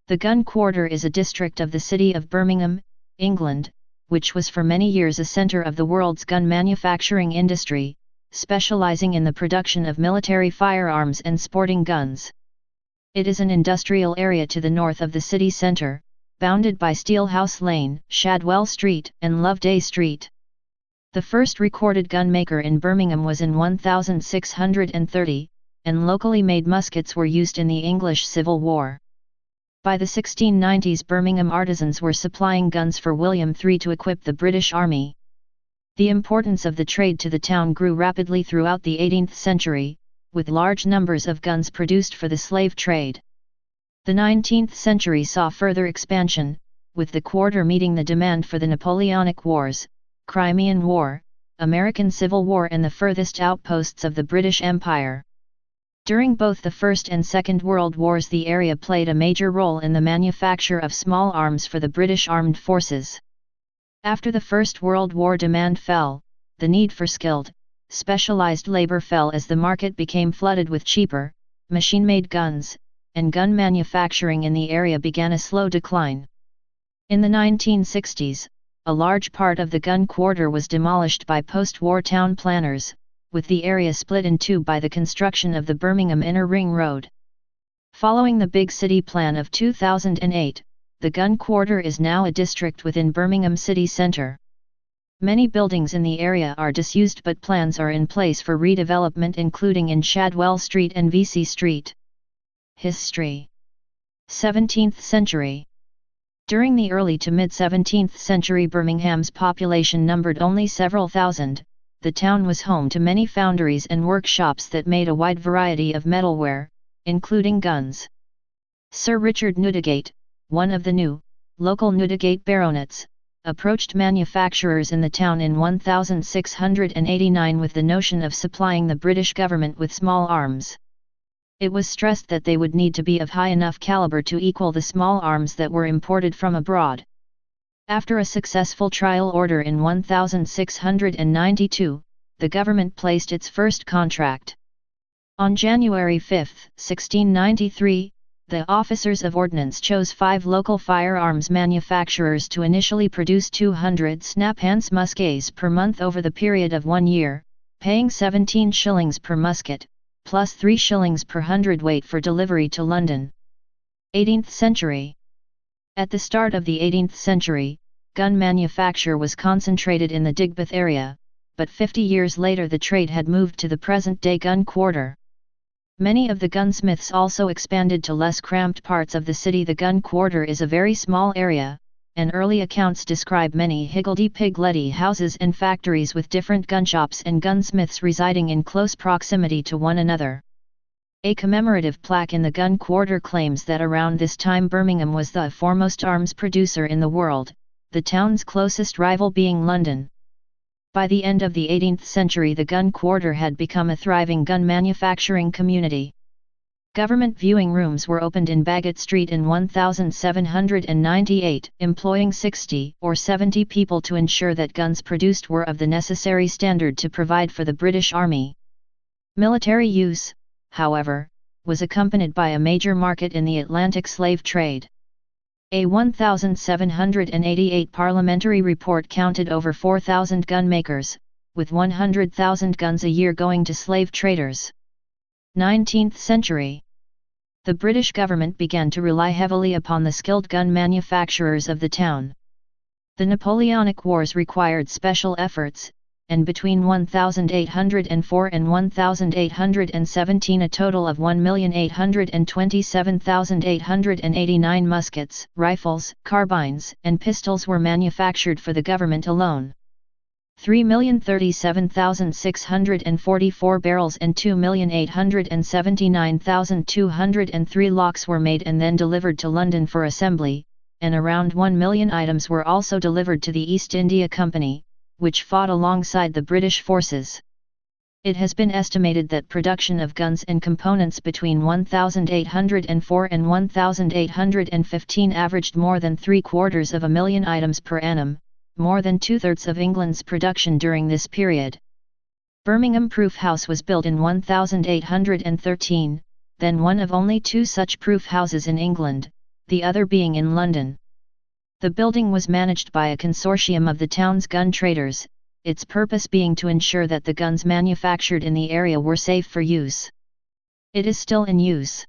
The Gun Quarter is a district of the city of Birmingham, England, which was for many years a centre of the world's gun manufacturing industry, specialising in the production of military firearms and sporting guns. It is an industrial area to the north of the city centre, bounded by Steelhouse Lane, Shadwell Street, and Loveday Street. The first recorded gun maker in Birmingham was in 1630, and locally made muskets were used in the English Civil War. By the 1690s, Birmingham artisans were supplying guns for William III to equip the British Army. The importance of the trade to the town grew rapidly throughout the 18th century, with large numbers of guns produced for the slave trade. The 19th century saw further expansion, with the quarter meeting the demand for the Napoleonic Wars, Crimean War, American Civil War, and the furthest outposts of the British Empire. During both the First and Second World Wars, the area played a major role in the manufacture of small arms for the British armed forces. After the First World War, demand fell, the need for skilled, specialized labor fell as the market became flooded with cheaper, machine-made guns, and gun manufacturing in the area began a slow decline. In the 1960s, a large part of the Gun Quarter was demolished by post-war town planners, with the area split in two by the construction of the Birmingham Inner Ring Road. Following the Big City Plan of 2008, the Gun Quarter is now a district within Birmingham city centre. Many buildings in the area are disused, but plans are in place for redevelopment, including in Shadwell Street and Vesey Street. History. 17th century. During the early to mid-17th century, Birmingham's population numbered only several thousand. The town was home to many foundries and workshops that made a wide variety of metalware, including guns. Sir Richard Newdigate, one of the new, local Newdigate baronets, approached manufacturers in the town in 1689 with the notion of supplying the British government with small arms. It was stressed that they would need to be of high enough caliber to equal the small arms that were imported from abroad. After a successful trial order in 1692, the government placed its first contract. On January 5, 1693, the officers of ordnance chose 5 local firearms manufacturers to initially produce 200 snap-hands muskets per month over the period of 1 year, paying 17 shillings per musket, plus 3 shillings per hundredweight for delivery to London. 18th century. At the start of the 18th century, gun manufacture was concentrated in the Digbeth area, but 50 years later the trade had moved to the present-day Gun Quarter. Many of the gunsmiths also expanded to less cramped parts of the city. The Gun Quarter is a very small area, and early accounts describe many higgledy-piggledy houses and factories with different gunshops and gunsmiths residing in close proximity to one another. A commemorative plaque in the Gun Quarter claims that around this time Birmingham was the foremost arms producer in the world, the town's closest rival being London. By the end of the 18th century, the Gun Quarter had become a thriving gun manufacturing community. Government viewing rooms were opened in Baggot Street in 1798, employing 60 or 70 people to ensure that guns produced were of the necessary standard to provide for the British Army. Military use, however, was accompanied by a major market in the Atlantic slave trade. A 1788 parliamentary report counted over 4,000 gun makers, with 100,000 guns a year going to slave traders. 19th century. The British government began to rely heavily upon the skilled gun manufacturers of the town. The Napoleonic Wars required special efforts, and between 1804 and 1817 a total of 1,827,889 muskets, rifles, carbines, and pistols were manufactured for the government alone. 3,037,644 barrels and 2,879,203 locks were made and then delivered to London for assembly, and around 1 million items were also delivered to the East India Company, which fought alongside the British forces. It has been estimated that production of guns and components between 1804 and 1815 averaged more than 750,000 items per annum, more than 2/3 of England's production during this period. Birmingham Proof House was built in 1813, then one of only 2 such proof houses in England, the other being in London. The building was managed by a consortium of the town's gun traders, its purpose being to ensure that the guns manufactured in the area were safe for use. It is still in use.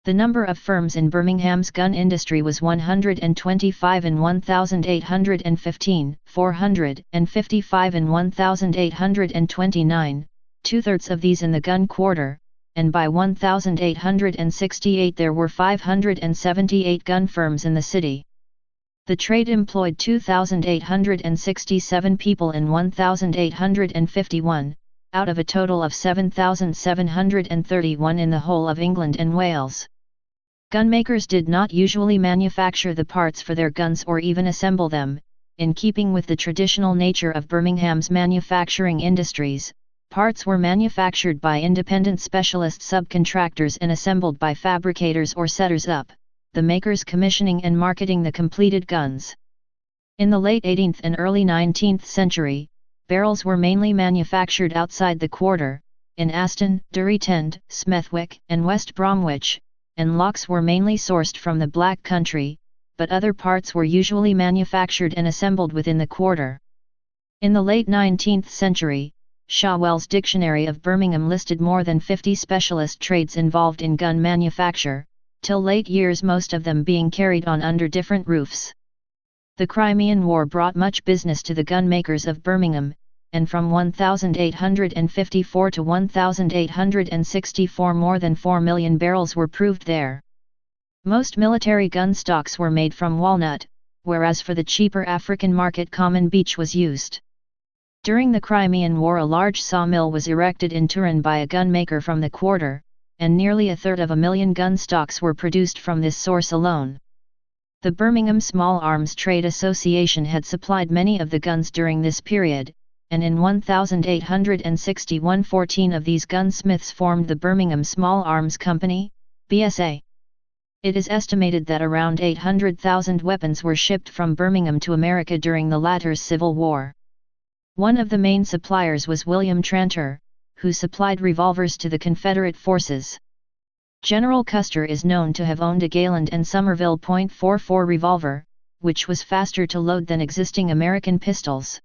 The number of firms in Birmingham's gun industry was 125 in 1815, 455 in 1829, two-thirds of these in the gun quarter, and by 1868 there were 578 gun firms in the city. The trade employed 2,867 people in 1851, out of a total of 7,731 in the whole of England and Wales. Gunmakers did not usually manufacture the parts for their guns or even assemble them. In keeping with the traditional nature of Birmingham's manufacturing industries, parts were manufactured by independent specialist subcontractors and assembled by fabricators or setters up, the makers commissioning and marketing the completed guns. In the late 18th and early 19th century, barrels were mainly manufactured outside the quarter, in Aston, Bury Tend, Smethwick, and West Bromwich, and locks were mainly sourced from the Black Country, but other parts were usually manufactured and assembled within the quarter. In the late 19th century, Shawwell's Dictionary of Birmingham listed more than 50 specialist trades involved in gun manufacture, till late years most of them being carried on under different roofs. The Crimean War brought much business to the gun makers of Birmingham, and from 1854 to 1864 more than 4 million barrels were proved there. Most military gun stocks were made from walnut, whereas for the cheaper African market common beech was used. During the Crimean War a large sawmill was erected in Turin by a gunmaker from the quarter, and nearly a third of a million gun stocks were produced from this source alone. The Birmingham Small Arms Trade Association had supplied many of the guns during this period, and in 1861 14 of these gunsmiths formed the Birmingham Small Arms Company, BSA. It is estimated that around 800,000 weapons were shipped from Birmingham to America during the latter's Civil War. One of the main suppliers was William Tranter, who supplied revolvers to the Confederate forces. General Custer is known to have owned a Gayland and Somerville .44 revolver, which was faster to load than existing American pistols.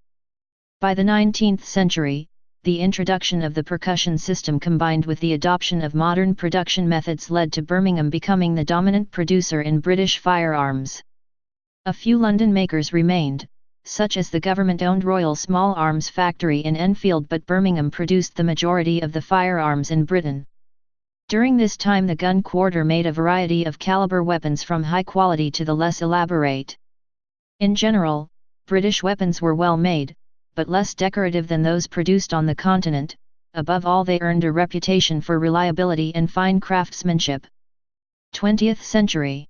By the 19th century, the introduction of the percussion system combined with the adoption of modern production methods led to Birmingham becoming the dominant producer in British firearms. A few London makers remained, such as the government-owned Royal Small Arms Factory in Enfield, but Birmingham produced the majority of the firearms in Britain. During this time the gun quarter made a variety of caliber weapons from high quality to the less elaborate. In general, British weapons were well made, but less decorative than those produced on the continent. Above all, they earned a reputation for reliability and fine craftsmanship. 20th century.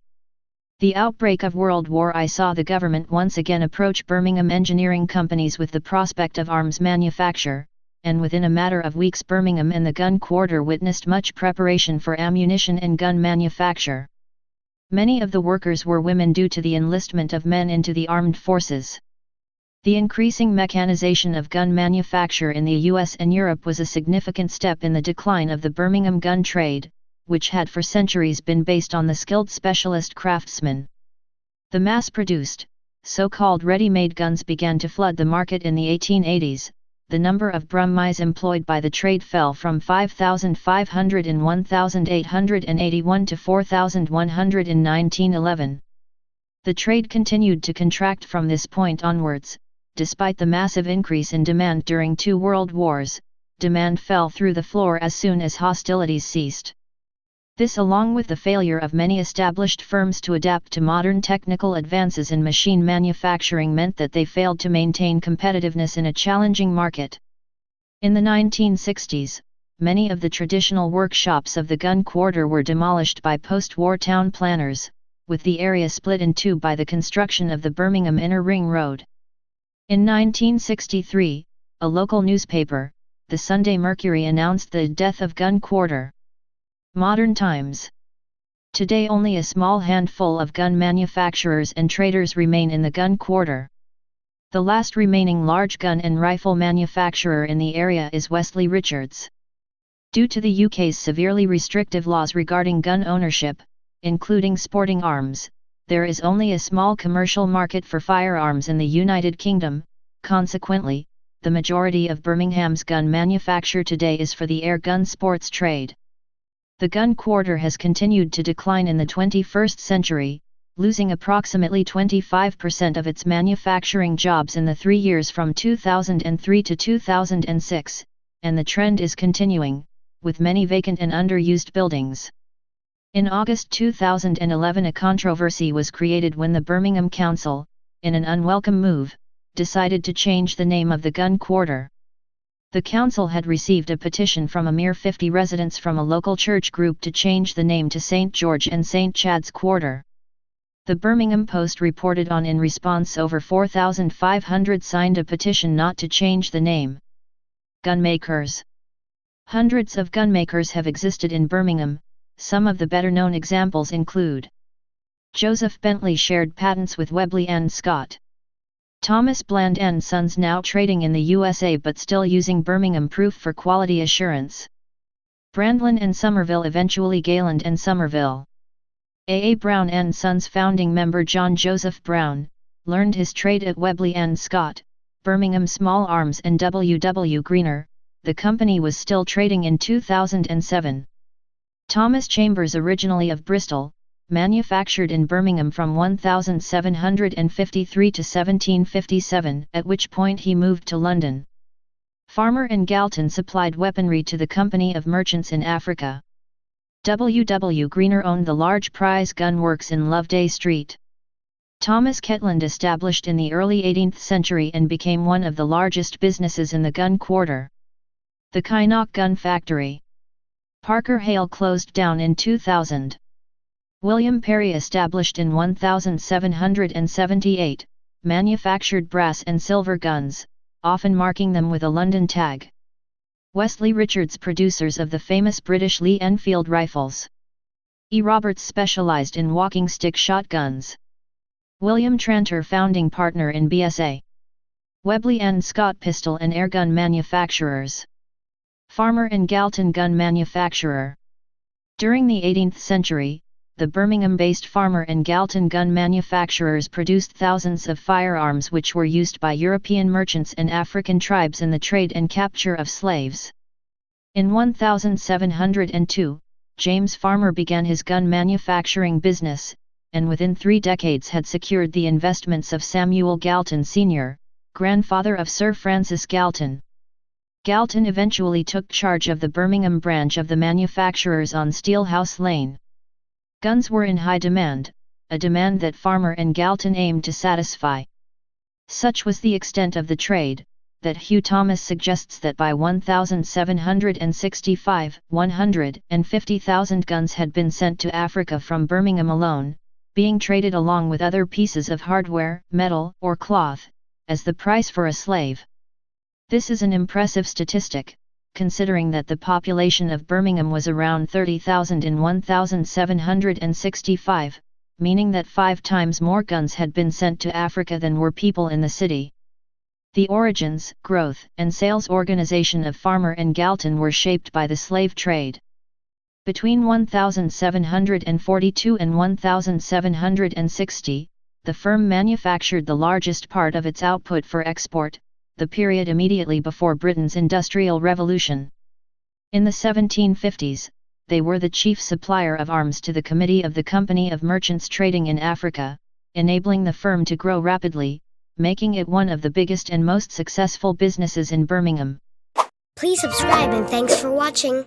The outbreak of World War I saw the government once again approach Birmingham engineering companies with the prospect of arms manufacture, and within a matter of weeks Birmingham and the gun quarter witnessed much preparation for ammunition and gun manufacture. Many of the workers were women due to the enlistment of men into the armed forces. The increasing mechanization of gun manufacture in the US and Europe was a significant step in the decline of the Birmingham gun trade, which had for centuries been based on the skilled specialist craftsmen. The mass-produced, so-called ready-made guns began to flood the market in the 1880s. The number of Brummies employed by the trade fell from 5,500 in 1881 to 4,100 in 1911. The trade continued to contract from this point onwards. Despite the massive increase in demand during 2 world wars, demand fell through the floor as soon as hostilities ceased. This, along with the failure of many established firms to adapt to modern technical advances in machine manufacturing, meant that they failed to maintain competitiveness in a challenging market. In the 1960s, many of the traditional workshops of the gun quarter were demolished by post-war town planners, with the area split in two by the construction of the Birmingham Inner Ring Road. In 1963, a local newspaper, the Sunday Mercury, announced the death of gun quarter. Modern times. Today only a small handful of gun manufacturers and traders remain in the gun quarter. The last remaining large gun and rifle manufacturer in the area is Wesley Richards. Due to the UK's severely restrictive laws regarding gun ownership, including sporting arms. There is only a small commercial market for firearms in the United Kingdom. Consequently, the majority of Birmingham's gun manufacture today is for the air gun sports trade. The gun quarter has continued to decline in the 21st century, losing approximately 25% of its manufacturing jobs in the 3 years from 2003 to 2006, and the trend is continuing, with many vacant and underused buildings. In August 2011, a controversy was created when the Birmingham Council, in an unwelcome move, decided to change the name of the gun quarter. The council had received a petition from a mere 50 residents from a local church group to change the name to St. George and St. Chad's Quarter. The Birmingham Post reported on in response over 4,500 signed a petition not to change the name. Gunmakers. Hundreds of gunmakers have existed in Birmingham. Some of the better-known examples include Joseph Bentley shared patents with Webley and Scott. Thomas Bland & Sons, now trading in the USA but still using Birmingham proof for quality assurance. Brandlin and Somerville, eventually Gayland and Somerville. A. Brown & Sons founding member John Joseph Brown, learned his trade at Webley and Scott, Birmingham Small Arms, and W. W. Greener. The company was still trading in 2007. Thomas Chambers, originally of Bristol, manufactured in Birmingham from 1753 to 1757, at which point he moved to London. Farmer and Galton supplied weaponry to the Company of Merchants in Africa. W. W. Greener owned the large prize gun works in Loveday Street. Thomas Ketland established in the early 18th century and became one of the largest businesses in the gun quarter. The Kynoch Gun Factory. Parker Hale closed down in 2000. William Perry, established in 1778, manufactured brass and silver guns, often marking them with a London tag. Wesley Richards, producers of the famous British Lee Enfield rifles. E. Roberts specialized in walking stick shotguns. William Tranter, founding partner in BSA. Webley and Scott, pistol and airgun manufacturers. Farmer and Galton, gun manufacturer. During the 18th century, the Birmingham-based Farmer and Galton gun manufacturers produced thousands of firearms which were used by European merchants and African tribes in the trade and capture of slaves. In 1702, James Farmer began his gun manufacturing business, and within 3 decades had secured the investments of Samuel Galton Sr., grandfather of Sir Francis Galton. Galton eventually took charge of the Birmingham branch of the manufacturers on Steelhouse Lane. Guns were in high demand, a demand that Farmer and Galton aimed to satisfy. Such was the extent of the trade, that Hugh Thomas suggests that by 1765, 150,000 guns had been sent to Africa from Birmingham alone, being traded along with other pieces of hardware, metal, or cloth, as the price for a slave. This is an impressive statistic, considering that the population of Birmingham was around 30,000 in 1765, meaning that 5 times more guns had been sent to Africa than were people in the city. The origins, growth, and sales organization of Farmer and Galton were shaped by the slave trade. Between 1742 and 1760, the firm manufactured the largest part of its output for export, the period immediately before Britain's Industrial Revolution. In the 1750s, they were the chief supplier of arms to the Committee of the Company of Merchants trading in Africa, enabling the firm to grow rapidly, making it one of the biggest and most successful businesses in Birmingham. Please subscribe and thanks for watching.